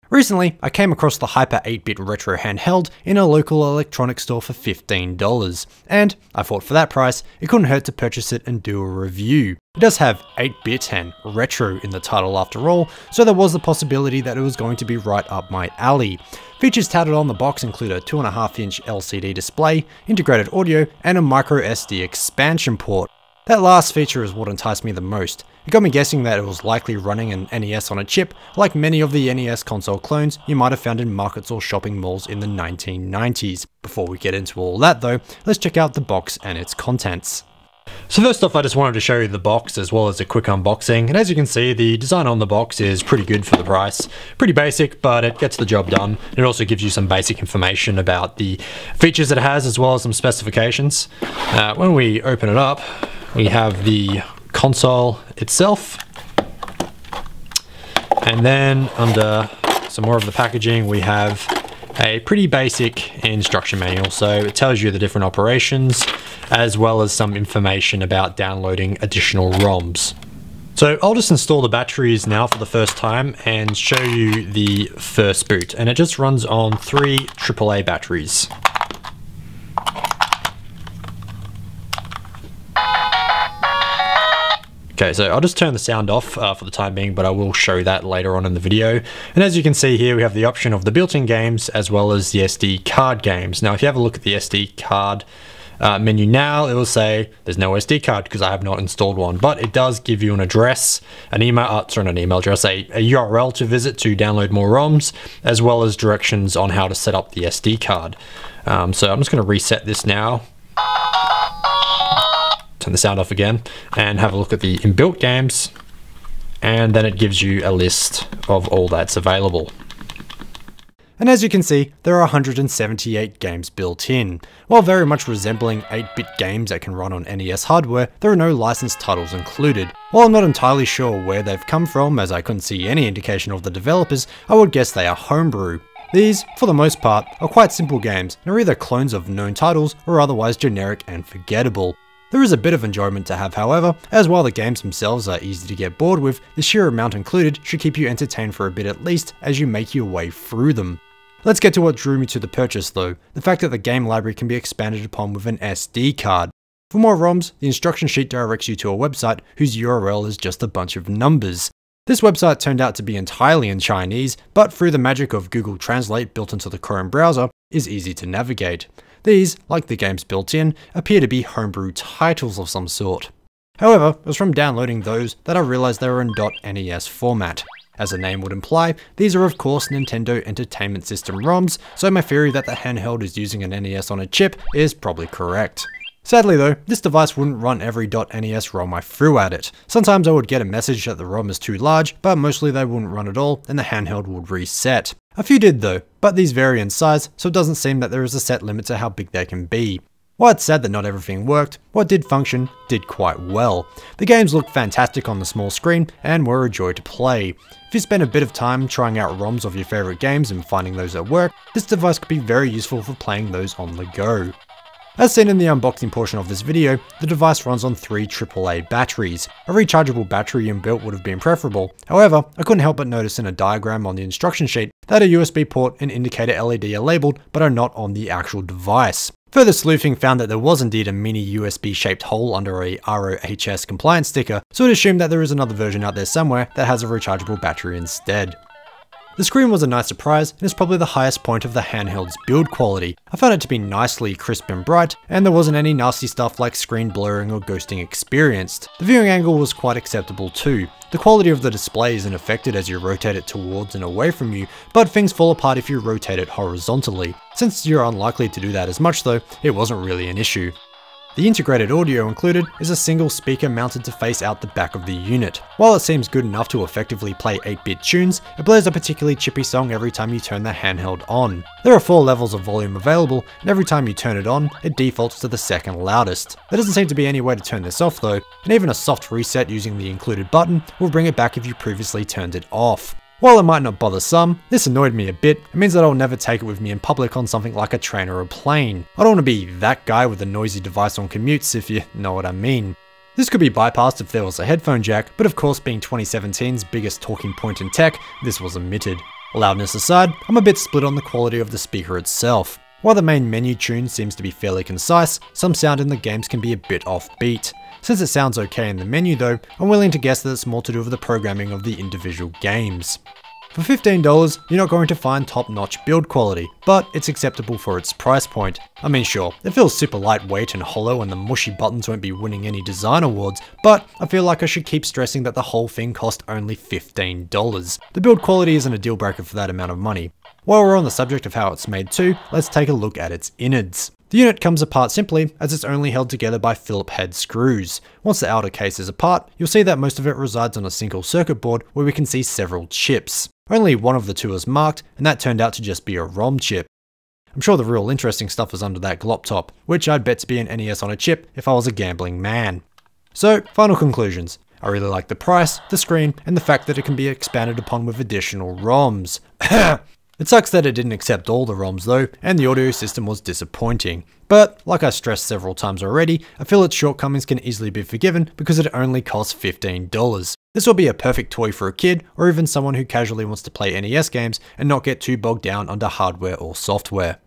Recently, I came across the Hyper 8-bit retro handheld in a local electronics store for $15, and I thought for that price, it couldn't hurt to purchase it and do a review. It does have 8-bit and retro in the title after all, so there was the possibility that it was going to be right up my alley. Features touted on the box include a 2.5-inch LCD display, integrated audio, and a micro SD expansion port. That last feature is what enticed me the most. It got me guessing that it was likely running an NES-on-a-chip, like many of the NES console clones you might have found in markets or shopping malls in the 1990s. Before we get into all that though, let's check out the box and its contents. So first off, I just wanted to show you the box as well as a quick unboxing, and as you can see, the design on the box is pretty good for the price. Pretty basic, but it gets the job done. It also gives you some basic information about the features it has as well as some specifications. When we open it up, we have the console itself, and then under some more of the packaging we have a pretty basic instruction manual. So it tells you the different operations as well as some information about downloading additional ROMs. So I'll just install the batteries now for the first time and show you the first boot, and it just runs on 3 AAA batteries. Okay, so I'll just turn the sound off for the time being, but I will show that later on in the video. And as you can see here, we have the option of the built-in games as well as the SD card games. Now, if you have a look at the SD card menu now, it will say there's no SD card because I have not installed one, but it does give you an address, an email, sorry, not an email address, a URL to visit to download more ROMs, as well as directions on how to set up the SD card. So I'm just going to reset this now. Turn the sound off again and have a look at the inbuilt games, and then it gives you a list of all that's available. And as you can see, there are 178 games built in. While very much resembling 8-bit games that can run on NES hardware, there are no licensed titles included. While I'm not entirely sure where they've come from, as I couldn't see any indication of the developers, I would guess they are homebrew. These, for the most part, are quite simple games and are either clones of known titles or otherwise generic and forgettable. There is a bit of enjoyment to have, however, as while the games themselves are easy to get bored with, the sheer amount included should keep you entertained for a bit at least as you make your way through them. Let's get to what drew me to the purchase though, the fact that the game library can be expanded upon with an SD card. For more ROMs, the instruction sheet directs you to a website whose URL is just a bunch of numbers. This website turned out to be entirely in Chinese, but through the magic of Google Translate built into the Chrome browser, is easy to navigate. These, like the games built in, appear to be homebrew titles of some sort. However, it was from downloading those that I realized they were in .NES format. As the name would imply, these are of course Nintendo Entertainment System ROMs, so my theory that the handheld is using an NES on a chip is probably correct. Sadly though, this device wouldn't run every .NES ROM I threw at it. Sometimes I would get a message that the ROM is too large, but mostly they wouldn't run at all and the handheld would reset. A few did though, but these vary in size, so it doesn't seem that there is a set limit to how big they can be. While it's sad that not everything worked, what did function did quite well. The games looked fantastic on the small screen and were a joy to play. If you spend a bit of time trying out ROMs of your favorite games and finding those that work, this device could be very useful for playing those on the go. As seen in the unboxing portion of this video, the device runs on 3 AAA batteries. A rechargeable battery inbuilt would have been preferable, however, I couldn't help but notice in a diagram on the instruction sheet that a USB port and indicator LED are labelled but are not on the actual device. Further sleuthing found that there was indeed a mini USB shaped hole under a RoHS compliance sticker, so it assumed that there is another version out there somewhere that has a rechargeable battery instead. The screen was a nice surprise and is probably the highest point of the handheld's build quality. I found it to be nicely crisp and bright, and there wasn't any nasty stuff like screen blurring or ghosting experienced. The viewing angle was quite acceptable too. The quality of the display isn't affected as you rotate it towards and away from you, but things fall apart if you rotate it horizontally. Since you're unlikely to do that as much though, it wasn't really an issue. The integrated audio included is a single speaker mounted to face out the back of the unit. While it seems good enough to effectively play 8-bit tunes, it plays a particularly chippy song every time you turn the handheld on. There are 4 levels of volume available, and every time you turn it on, it defaults to the second loudest. There doesn't seem to be any way to turn this off though, and even a soft reset using the included button will bring it back if you previously turned it off. While it might not bother some, this annoyed me a bit. It means that I'll never take it with me in public on something like a train or a plane. I don't want to be that guy with a noisy device on commutes, if you know what I mean. This could be bypassed if there was a headphone jack, but of course being 2017's biggest talking point in tech, this was omitted. Loudness aside, I'm a bit split on the quality of the speaker itself. While the main menu tune seems to be fairly concise, some sound in the games can be a bit offbeat. Since it sounds okay in the menu though, I'm willing to guess that it's more to do with the programming of the individual games. For $15, you're not going to find top-notch build quality, but it's acceptable for its price point. I mean sure, it feels super lightweight and hollow and the mushy buttons won't be winning any design awards, but I feel like I should keep stressing that the whole thing cost only $15. The build quality isn't a deal breaker for that amount of money. While we're on the subject of how it's made too, let's take a look at its innards. The unit comes apart simply, as it's only held together by Phillip head screws. Once the outer case is apart, you'll see that most of it resides on a single circuit board where we can see several chips. Only one of the two is marked, and that turned out to just be a ROM chip. I'm sure the real interesting stuff is under that glop top, which I'd bet to be an NES-on-a-chip if I was a gambling man. So, final conclusions. I really like the price, the screen, and the fact that it can be expanded upon with additional ROMs. It sucks that it didn't accept all the ROMs though, and the audio system was disappointing. But, like I stressed several times already, I feel its shortcomings can easily be forgiven because it only costs $15. This will be a perfect toy for a kid, or even someone who casually wants to play NES games and not get too bogged down under hardware or software.